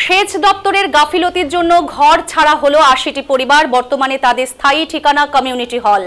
সেচ দপ্তরের গাফিলতির জন্য ঘর ছাড়া হলো ৮০টি পরিবার। বর্তমানে তাদের স্থায়ী ঠিকানা কমিউনিটি হল।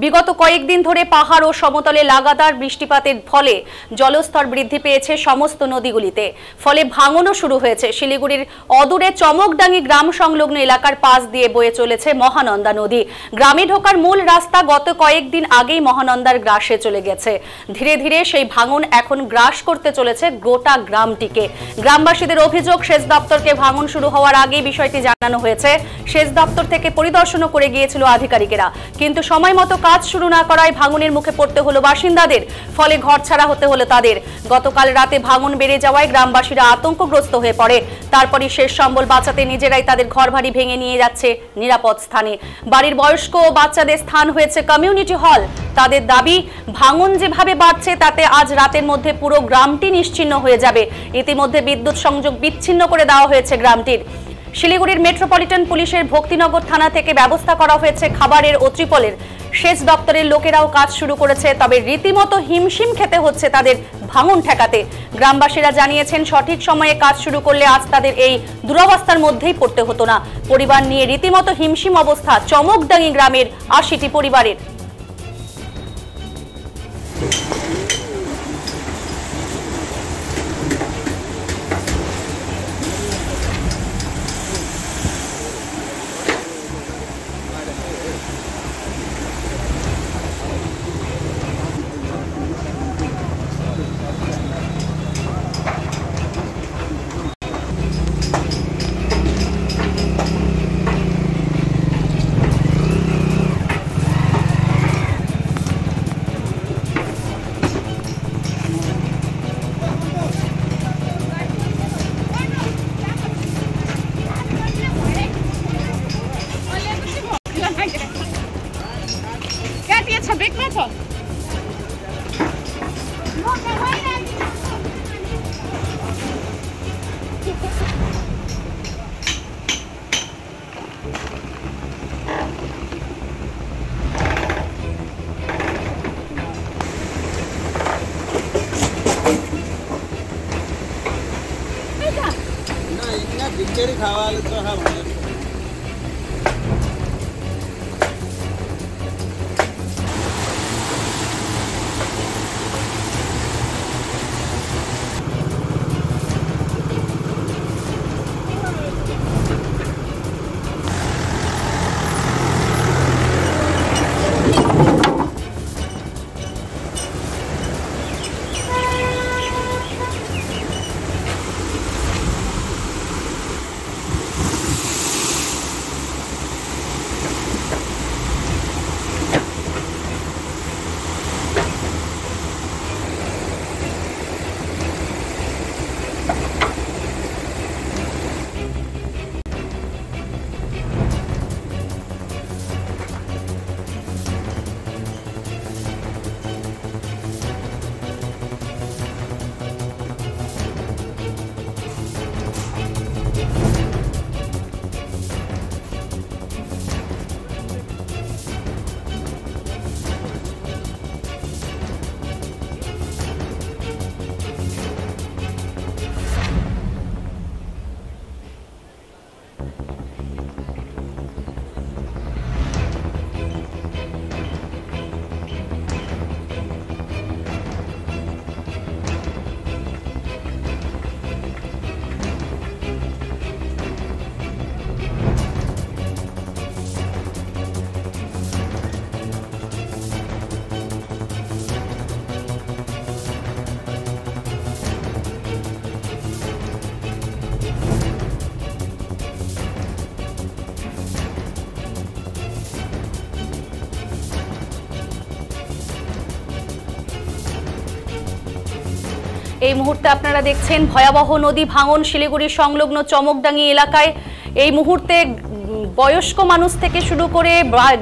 বিগত কয়েকদিন ধরে পাহাড় ও সমতলে লাগাতার বৃষ্টিপাতের ফলে জলস্তর বৃদ্ধি পেয়েছে সমস্ত নদীগুলিতে। ফলে ভাঙনও শুরু হয়েছে। শিলিগুড়ির অদূরে চমকডাঙ্গি গ্রাম সংলগ্ন এলাকার পাশ দিয়ে বয়ে চলেছে মহানন্দা নদী। গ্রামে ঢোকার মূল রাস্তা গত কয়েকদিন আগেই মহানন্দার গ্রাসে চলে গেছে। ধীরে ধীরে সেই ভাঙন এখন গ্রাস করতে চলেছে গোটা গ্রামটিকে। গ্রামবাসীদের অভিযোগ, সেচ দপ্তরকে ভাঙন শুরু হওয়ার আগেই বিষয়টি জানানো হয়েছে। সেচ দপ্তর থেকে পরিদর্শনও করে গিয়েছিল আধিকারিকেরা, কিন্তু সময় মতো কাজ শুরু না করায় ভাঙনের মুখে পড়তে হলো বাসিন্দাদের। ফলে ঘর ছাড়া হতে হলো তাদের। গতকাল রাতে ভাঙন বেড়ে যাওয়ায় গ্রামবাসীরা আতঙ্কগ্রস্ত হয়ে পড়ে। তারপরই শেষ সম্বল বাঁচাতে নিজেরাই তাদের ঘরবাড়ি ভেঙে নিয়ে যাচ্ছে নিরাপদ স্থানে। বাড়ির বয়স্ক ও বাচ্চাদের স্থান হয়েছে কমিউনিটি হল। তাদের দাবি, ভাঙন যেভাবে বাড়ছে তাতে আজ রাতের মধ্যে পুরো গ্রামটি নিশ্চিহ্ন হয়ে যাবে। ইতিমধ্যে বিদ্যুৎ সংযোগ বিচ্ছিন্ন করে দেওয়া হয়েছে গ্রামটির। শিলিগুড়ির মেট্রোপলিটন পুলিশের ভক্তিনগর থানা থেকে ব্যবস্থা করা হয়েছে খাবারের ও ত্রিপলের। সেচ দপ্তরের লোকেরাও কাজ শুরু করেছে, তবে রীতিমতো হিমশিম খেতে হচ্ছে তাদের ভাঙন ঠেকাতে। গ্রামবাসীরা জানিয়েছেন, সঠিক সময়ে কাজ শুরু করলে আজ তাদের এই দুরবস্থার মধ্যেই পড়তে হতো না। পরিবার নিয়ে রীতিমতো হিমশিম অবস্থা চমকডাঙ্গি গ্রামের ৮০টি পরিবারের। এই মুহূর্তে আপনারা দেখছেন ভয়াবহ নদী ভাঙন শিলিগুড়ি সংলগ্ন চমকডাঙ্গি এলাকায়। এই মুহূর্তে বয়স্ক মানুষ থেকে শুরু করে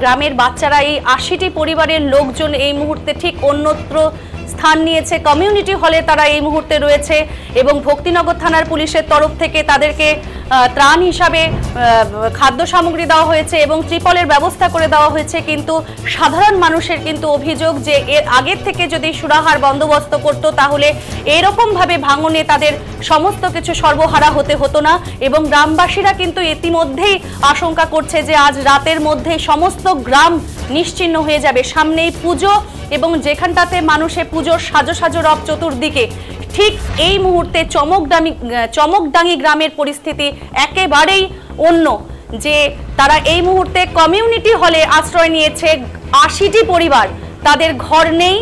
গ্রামের বাচ্চারা, এই ৮০টি পরিবারের লোকজন এই মুহূর্তে ঠিক অন্যত্র স্থান নিয়েছে, কমিউনিটি হলে তারা এই মুহূর্তে রয়েছে এবং ভক্তিনগর থানার পুলিশের তরফ থেকে তাদেরকে ত্রাণ হিসাবে খাদ্য সামগ্রী দেওয়া হয়েছে এবং ত্রিপলের ব্যবস্থা করে দেওয়া হয়েছে। কিন্তু সাধারণ মানুষের কিন্তু অভিযোগ যে এর আগের থেকে যদি সুরাহার বন্দোবস্ত করত তাহলে এরকমভাবে ভাঙনে তাদের সমস্ত কিছু সর্বহারা হতে হতো না এবং গ্রামবাসীরা কিন্তু ইতিমধ্যেই আশঙ্কা করছে যে আজ রাতের মধ্যে সমস্ত গ্রাম নিশ্চিহ্ন হয়ে যাবে। সামনেই পুজো এবং যেখানটাতে মানুষে পুজোর সাজো সাজো রব চতুর্দিকে, ঠিক এই মুহূর্তে চমকডাঙ্গি গ্রামের পরিস্থিতি একেবারেই অন্য। যে তারা এই মুহূর্তে কমিউনিটি হলে আশ্রয় নিয়েছে ৮০টি পরিবার, তাদের ঘর নেই।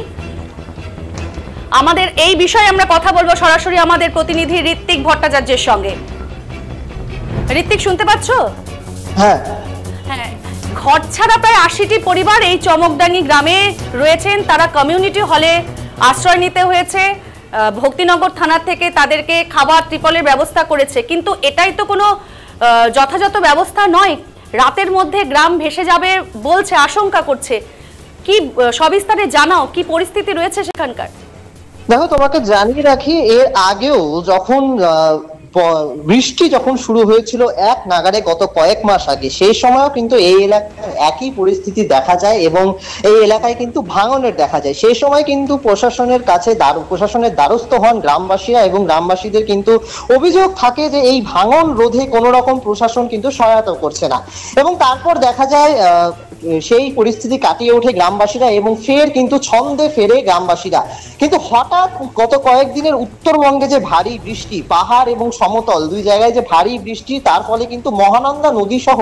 আমাদের এই বিষয়ে আমরা কথা বলবো সরাসরি আমাদের প্রতিনিধি ঋত্বিক ভট্টাচার্যের সঙ্গে। ঋত্বিক, শুনতে পাচ্ছ? হ্যাঁ, ঘর ছাড়া প্রায় ৮০টি পরিবার এই চমকডাঙ্গি গ্রামে রয়েছেন। তারা কমিউনিটি হলে আশ্রয় নিতে হয়েছে। ভক্তিনগর থানা থেকে তাদেরকে খাবার ত্রিপলের ব্যবস্থা করেছে, কিন্তু এটাই তো কোনো যথাযথ ব্যবস্থা নয়। রাতের মধ্যে গ্রাম ভেসে যাবে বলছে, আশঙ্কা করছে। কি সবিস্তারে জানাও, কি পরিস্থিতি রয়েছে সেখানকার? দেখো, তোমাকে জানিয়ে রাখি, এর আগেও যখন বৃষ্টি যখন শুরু হয়েছিল এক নাগাড়ে গত কয়েক মাস আগে, সেই সময়ও কিন্তু এই এলাকায় একই পরিস্থিতি দেখা যায় এবং এই এলাকায় কিন্তু ভাঙনের দেখা যায়। সেই সময় কিন্তু প্রশাসনের কাছে প্রশাসনের দ্বারস্থ হন গ্রামবাসীরা এবং গ্রামবাসীদের কিন্তু অভিযোগ থাকে যে এই ভাঙন রোধে কোনো রকম প্রশাসন কিন্তু সহায়তা করছে না। এবং তারপর দেখা যায় সেই পরিস্থিতি কাটিয়ে ওঠে গ্রামবাসীরা এবং ফের কিন্তু ছন্দে ফেরে গ্রামবাসীরা। কিন্তু হঠাৎ গত কয়েকদিনের উত্তরবঙ্গে যে ভারী বৃষ্টি, পাহাড় এবং সমতল দুই জায়গায় যে ভারী বৃষ্টি, তার ফলে কিন্তু মহানন্দা নদী সহ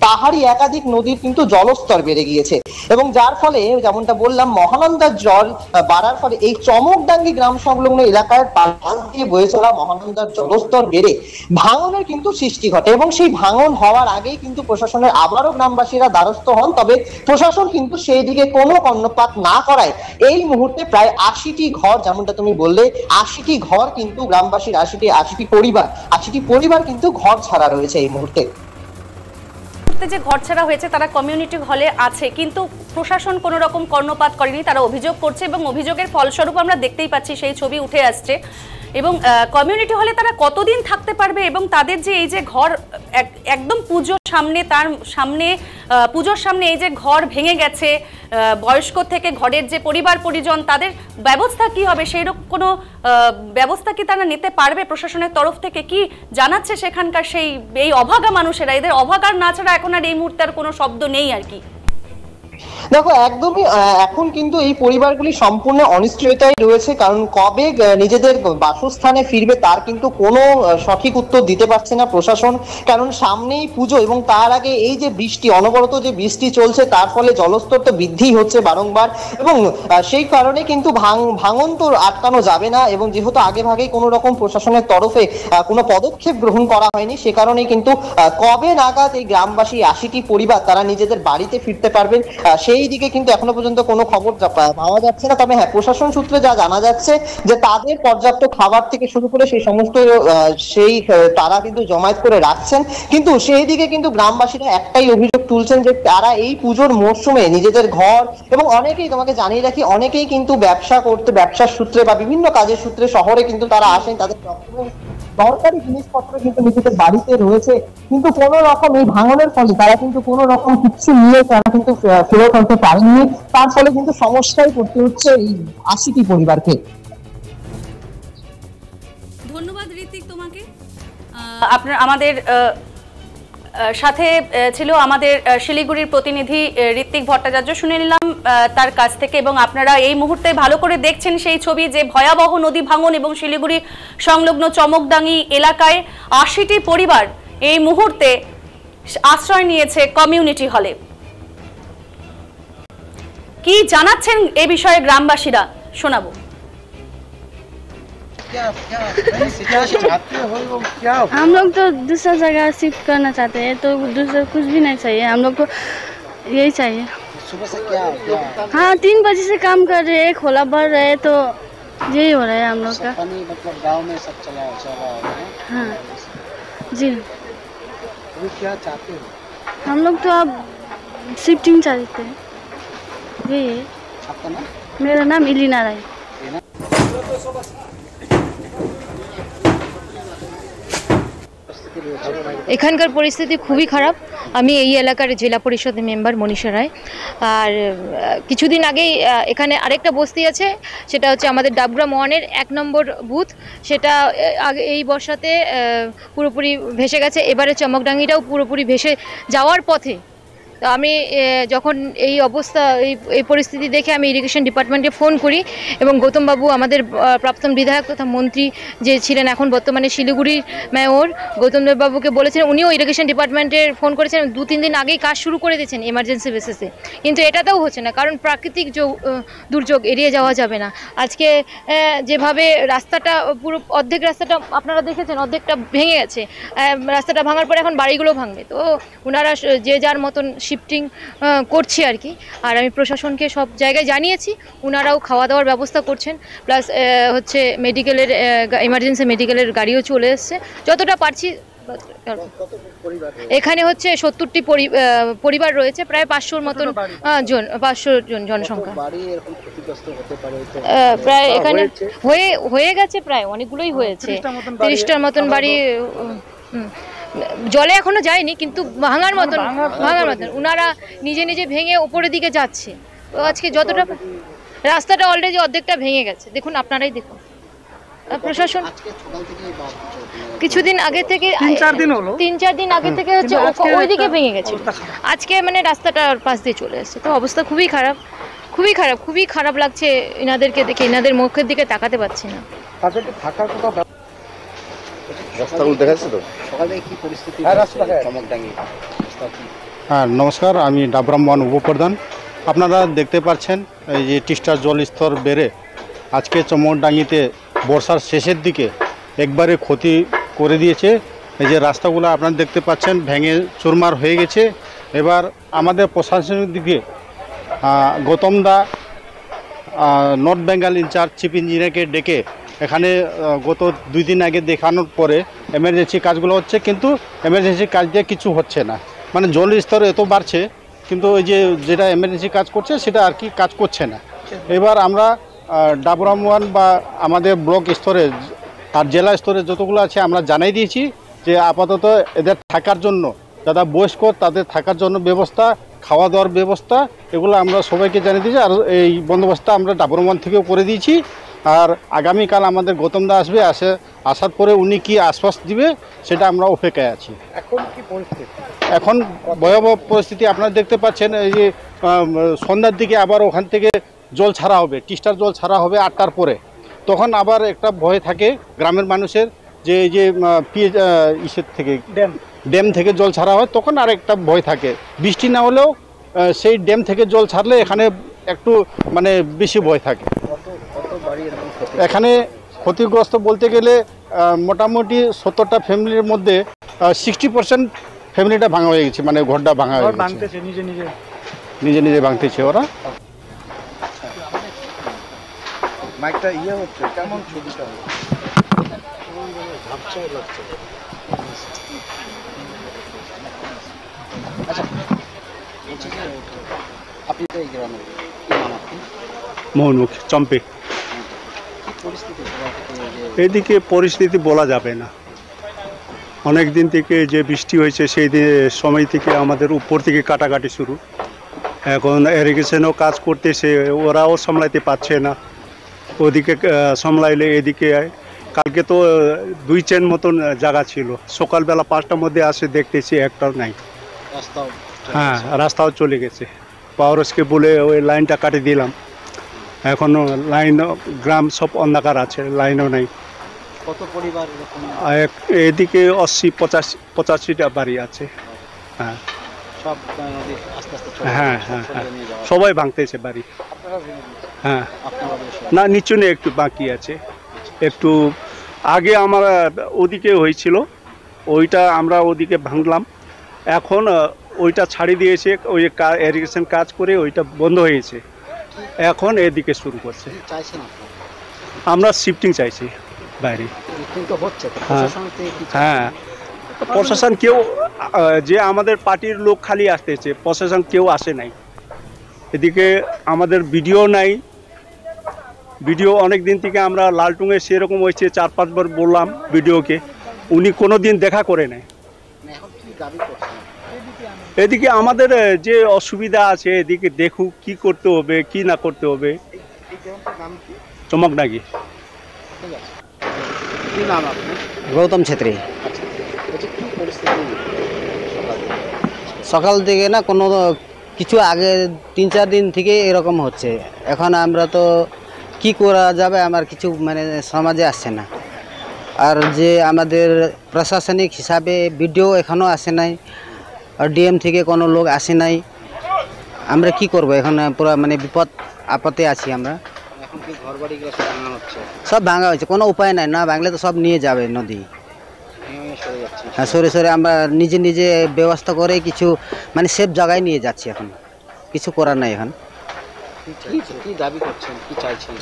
পাহাড়ি একাধিক নদীর কিন্তু জলস্তর বেড়ে গিয়েছে এবং যার ফলে যেমনটা বললাম, মহানন্দার জল বাড়ার ফলে এই চমকডাঙ্গি গ্রাম সংলগ্ন এলাকার পাশ দিয়ে বয়ে চলা মহানন্দার জলস্তর বেড়ে ভাঙনের কিন্তু সৃষ্টি ঘটে এবং সেই ভাঙন হওয়ার আগেই কিন্তু প্রশাসনের আবারও গ্রামবাসীরা দ্বারস্থ হন। তবে প্রশাসন কিন্তু সেই দিকে কোনো কর্ণপাত না করায় এই মুহূর্তে প্রায় ৮০টি ঘর, যেমনটা তুমি বললে, ৮০টি ঘর কিন্তু গ্রামবাসীর ৮০টি পরিবার কিন্তু ঘর ছাড়া রয়েছে এই মুহূর্তে। যে ঘর ছাড়া হয়েছে তারা কমিউনিটি হলে আছে, কিন্তু প্রশাসন কোনো রকম কর্ণপাত করেনি, তারা অভিযোগ করছে এবং অভিযোগের ফলস্বরূপ আমরা দেখতেই পাচ্ছি সেই ছবি উঠে আসছে। এবং কমিউনিটি হলে তারা কতদিন থাকতে পারবে এবং তাদের যে এই যে ঘর একদম পুজোর সামনে এই যে ঘর ভেঙে গেছে, বয়স্ক থেকে ঘরের যে পরিবার পরিজন, তাদের ব্যবস্থা কি হবে? সেই রকম কোনো ব্যবস্থা কি তারা নিতে পারবে প্রশাসনের তরফ থেকে? কি জানাচ্ছে সেখানকার এই অভাগা মানুষেরা? এদের অভাগার না ছাড়া এখন আর এই মুহূর্তে আর কোনো শব্দ নেই আর কি। দেখো, একদমই এখন কিন্তু এই পরিবারগুলি সম্পূর্ণ অনিশ্চয়তায় রয়েছে, কারণ কবে নিজেদের বাসস্থানে ফিরবে তার কিন্তু কোনো সঠিক উত্তর দিতে পারছে না প্রশাসন। কারণ সামনেই পুজো এবং তার আগে এই যে বৃষ্টি, অনবরত যে বৃষ্টি চলছে, তার ফলে জলস্তর তো বৃদ্ধি হচ্ছে বারংবার এবং সেই কারণে কিন্তু ভাঙন তো আটকানো যাবে না এবং যেহেতু আগে ভাগেই কোনো রকম প্রশাসনের তরফে কোনো পদক্ষেপ গ্রহণ করা হয়নি, সে কারণেই কিন্তু কবে নাগাদ এই গ্রামবাসী ৮০টি পরিবার তারা নিজেদের বাড়িতে ফিরতে পারবেন সেই দিকে কিন্তু এখনো পর্যন্ত কোনো খবর পাওয়া যাচ্ছে না। তবে হ্যাঁ, প্রশাসন সূত্রে যা জানা যাচ্ছে যে তাদের পর্যাপ্ত খাবার থেকে শুরু করে সেই সমস্ত তারা কিন্তু জমায়েত করে রাখছেন, কিন্তু সেই দিকে কিন্তু গ্রামবাসীরা একটাই অভিযোগ তুলছেন যে তারা এই পুজোর মরশুমে নিজেদের ঘর এবং অনেকেই, তোমাকে জানিয়ে রাখি, অনেকেই কিন্তু ব্যবসার সূত্রে বা বিভিন্ন কাজের সূত্রে শহরে কিন্তু তারা আসেন, তাদের দরকারি জিনিসপত্র কিন্তু নিজেদের বাড়িতে রয়েছে, কিন্তু কোন রকম এই ভাঙনের ফলে তারা কিন্তু কোন রকম কিছু নিয়ে তারা কিন্তু ফেরত আনতে পারেননি। তার ফলে কিন্তু সমস্যায় পড়তে হচ্ছে এই ৮০টি পরিবারকে। ধন্যবাদ ঋত্বিক তোমাকে। আমাদের সাথে ছিল আমাদের শিলিগুড়ির প্রতিনিধি ঋত্বিক ভট্টাচার্য। শুনে নিলাম তার কাছ থেকে এবং আপনারা এই মুহূর্তে ভালো করে দেখছেন সেই ছবি যে ভয়াবহ নদী ভাঙন এবং শিলিগুড়ি সংলগ্ন চমকডাঙ্গি এলাকায় ৮০টি পরিবার এই মুহূর্তে আশ্রয় নিয়েছে কমিউনিটি হলে। কি জানাচ্ছেন এ বিষয়ে গ্রামবাসীরা শোনাবো। हम लोग तो दूसरा जगह शिफ्ट करना चाहते हैं, तो दूसरा कुछ भी नहीं चाहिए, हम लोग को यही चाहिए। सुबह से क्या हाँ, 3 बजे से काम कर रहे हैं, खोला भर रहे हैं, तो यही हो रहा है हम लोग का। पानी मतलब गांव में सब चला है। हाँ जी। वो क्या चाहते हो? हम लोग तो अब शिफ्टिंग चाहते हैं, यही है। आपका नाम? मेरा नाम इलीना राय। এখানকার পরিস্থিতি খুবই খারাপ। আমি এই এলাকার জেলা পরিষদের মেম্বার মনীষা রায়। আর কিছুদিন আগেই এখানে আরেকটা বস্তি আছে, সেটা হচ্ছে আমাদের ডাবগ্রাম 1-এর 1 নম্বর বুথ। সেটা আগে এই বর্ষাতে পুরোপুরি ভেসে গেছে। এবারে চমকডাঙ্গিটাও পুরোপুরি ভেসে যাওয়ার পথে। তো আমি যখন এই অবস্থা এই পরিস্থিতি দেখে আমি ইরিগেশন ডিপার্টমেন্টে ফোন করি এবং গৌতমবাবু আমাদের প্রাক্তন বিধায়ক তথা মন্ত্রী যে ছিলেন এখন বর্তমানে শিলিগুড়ির মেয়র গৌতমবাবুকে বলেছেন, উনিও ইরিগেশন ডিপার্টমেন্টের ফোন করেছেন, 2-3 দিন আগেই কাজ শুরু করে দিয়েছেন এমার্জেন্সি বেসিসে। কিন্তু এটাতেও হচ্ছে না, কারণ প্রাকৃতিক দুর্যোগ এড়িয়ে যাওয়া যাবে না। আজকে যেভাবে রাস্তাটা পুরো অর্ধেক রাস্তাটা আপনারা দেখেছেন, অর্ধেকটা ভেঙে গেছে। রাস্তাটা ভাঙার পরে এখন বাড়িগুলো ভাঙবে। তো ওনারা যে যার মতন শিফটিং করছি আর কি। আর আমি প্রশাসনকে সব জায়গায় জানিয়েছি, ওনারাও খাওয়া দাওয়ার ব্যবস্থা করছেন। প্লাস হচ্ছে মেডিকেলের এমার্জেন্সি মেডিকেলের গাড়িও চলে এসছে যতটা পারছি। এখানে হচ্ছে 70টি পরিবার রয়েছে, প্রায় 500 মতন 500 জন জনসংখ্যা। প্রায় এখানে হয়ে গেছে, প্রায় অনেকগুলোই হয়েছে, 30টার মতন বাড়ি জলে এখনো যায়নি, কিন্তু ভাঙার মতন ওনারা নিজে নিজে ভেঙে উপরের দিকে যাচ্ছে। তো আজকে যতটা রাস্তাটা অলরেডি অর্ধেকটা ভেঙে গেছে, দেখুন আপনারাই দেখুন। প্রশাসন কিছুদিন আগে থেকে 3-4 দিন আগে থেকে হচ্ছে ওইদিকে ভেঙে গেছে। আজকে মানে রাস্তাটার পাশ দিয়ে চলে এসেছে। তো অবস্থা খুবই খারাপ, খুবই খারাপ লাগছে এনাদেরকে দেখে। এনাদের মুখের দিকে তাকাতে পারছি না। হ্যাঁ, নমস্কার, আমি ডাবগ্রাম 1 উপপ্রধান। আপনারা দেখতে পাচ্ছেন এই যে তিস্তার জলস্তর বেড়ে আজকে চমকডাঙ্গিতে বর্ষার শেষের দিকে একবারে ক্ষতি করে দিয়েছে। এই যে রাস্তাগুলো আপনারা দেখতে পাচ্ছেন ভেঙে চুরমার হয়ে গেছে। এবার আমাদের প্রশাসনিক দিকে গৌতম দা নর্থ বেঙ্গল ইনচার্জ চিফ ইঞ্জিনিয়ারকে ডেকে এখানে গত 2 দিন আগে দেখানোর পরে এমার্জেন্সি কাজগুলো হচ্ছে, কিন্তু এমার্জেন্সি কাজ দিয়ে কিছু হচ্ছে না। মানে জলের স্তর এত বাড়ছে, কিন্তু ওই যে যেটা এমার্জেন্সি কাজ করছে সেটা আর কি কাজ করছে না। এবার আমরা ডাবগ্রাম 1 বা আমাদের ব্লক স্তরে আর জেলা স্তরে যতগুলো আছে আমরা জানাই দিয়েছি যে আপাতত এদের থাকার জন্য, যারা বয়স্ক তাদের থাকার জন্য ব্যবস্থা, খাওয়া দাওয়ার ব্যবস্থা, এগুলো আমরা সবাইকে জানিয়ে দিয়েছি। আর এই বন্দোবস্ত আমরা ডাবগ্রাম 1 থেকেও করে দিয়েছি। আর আগামীকাল আমাদের গৌতম দা আসার পরে উনি কি আশ্বাস দিবে সেটা আমরা অপেক্ষায় আছি। এখন কি পরিস্থিতি? এখন ভয়াবহ পরিস্থিতি আপনারা দেখতে পাচ্ছেন। এই যে সন্ধ্যার দিকে আবার ওখান থেকে জল ছাড়া হবে, তিস্তার জল ছাড়া হবে 8টার পরে। তখন আবার একটা ভয় থাকে গ্রামের মানুষের যে এই যে ইসের থেকে ড্যাম থেকে জল ছাড়া হয়, তখন আর একটা ভয় থাকে। বৃষ্টি না হলেও সেই ড্যাম থেকে জল ছাড়লে এখানে একটু মানে বেশি ভয় থাকে। এখানে ক্ষতিগ্রস্ত বলতে গেলে মোটামুটি 70টা ফ্যামিলির মধ্যে 60% ফ্যামিলিটা ভাঙা হয়ে গেছে, মানে ঘরটা ভাঙা হয়ে গেছে, নিজে নিজে ভাঙতেছে ওরা। মাইকটা হচ্ছে কেমন ছবিটা আচ্ছা, আপনি তো এই গ্রামের মোহনমুখী চম্পে। এদিকে পরিস্থিতি বলা যাবে না। অনেক দিন থেকে যে বৃষ্টি হয়েছে সেই সময় থেকে আমাদের উপর থেকে কাটাকাটি শুরু। এখন ইরিগেশনও কাজ করতেছে, ওরাও সামলাইতে পারছে না। ওদিকে সামলাইলে এদিকে কালকে তো 2 চেন মতন জায়গা ছিল, সকালবেলা 5টার মধ্যে আসে দেখতেছি একটাও নাই। হ্যাঁ, রাস্তাও চলে গেছে। পাওয়ারসকে বলে ওই লাইনটা কাটি দিলাম। এখনো লাইন, গ্রাম সব অন্ধকার আছে, লাইনও নাই। কত পরিবার? এদিকে 80-85টা বাড়ি আছে। হ্যাঁ সব আস্তে আস্তে হ্যাঁ হ্যাঁ হ্যাঁ, সবাই ভাঙতেছে বাড়ি। হ্যাঁ, না নিচু নেই, একটু বাকি আছে। একটু আগে আমরা ওদিকে হয়েছিল, ওইটা আমরা ওদিকে ভাঙলাম। এখন ওইটা ছাড়ি দিয়েছে, ওই ইরিগেশন কাজ করে ওইটা বন্ধ হয়েছে। এখন এদিকে শুরু করছে। আমরা শিফটিং চাইছি বাইরে। হ্যাঁ, প্রশাসন কেউ, যে আমাদের পার্টির লোক খালি আসতেছে, প্রশাসন কেউ আসে নাই। এদিকে আমাদের ভিডিও নাই, ভিডিও অনেক দিন থেকে আমরা লালটুঙে সেরকম হয়েছে 4-5 বার বললাম ভিডিওকে, উনি কোনো দিন দেখা করে নেয়। এখন কি দাবি করছেন? এদিকে আমাদের যে অসুবিধা আছে এদিকে দেখুক কি করতে হবে কি না করতে হবে। এই গ্রামটার নাম কি? চমকডাঙ্গি। ঠিক আছে, কি নাম আপনার? গৌতম ছেত্রী। আচ্ছা, বলছি কি পরিস্থিতি সকাল থেকে? সকাল থেকে না কোনো কিছু আগে 3-4 দিন থেকে এরকম হচ্ছে। এখন আমরা তো কি করা যাবে, আমার কিছু মানে সমাজে আসছে না। আর যে আমাদের প্রশাসনিক হিসাবে ভিডিও এখনও আসে নাই, আর ডিএম থেকে কোনো লোক আসে নাই। আমরা কি করব এখন, পুরো মানে বিপদ আপদে আছি আমরা। এখন কি ঘর বাড়িগুলো সব ভাঙা হচ্ছে? সব ভাঙা হয়েছে, কোনো উপায় নাই, না ভাঙলে তো সব নিয়ে যাবে নদী। ভেঙে সরে যাচ্ছে। হ্যাঁ, সরে সরে আমরা নিজে নিজে ব্যবস্থা করে কিছু মানে সেফ জায়গায় নিয়ে যাচ্ছি। এখন কিছু করার নাই। এখন কি দাবি করছেন, কি চাইছেন?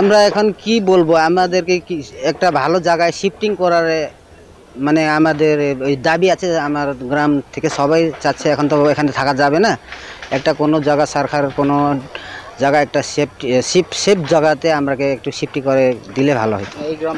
আমরা এখন কি বলবো, আমাদেরকে কি একটা ভালো জায়গায় শিফটিং করার মানে আমাদের ওই দাবি আছে। আমার গ্রাম থেকে সবাই চাচ্ছে, এখন তো এখানে থাকা যাবে না, একটা কোনো জায়গা সরকার কোনো জায়গা একটা সেফ জায়গাতে আমরাকে একটু শিফটি করে দিলে ভালো হতো। এই গ্রাম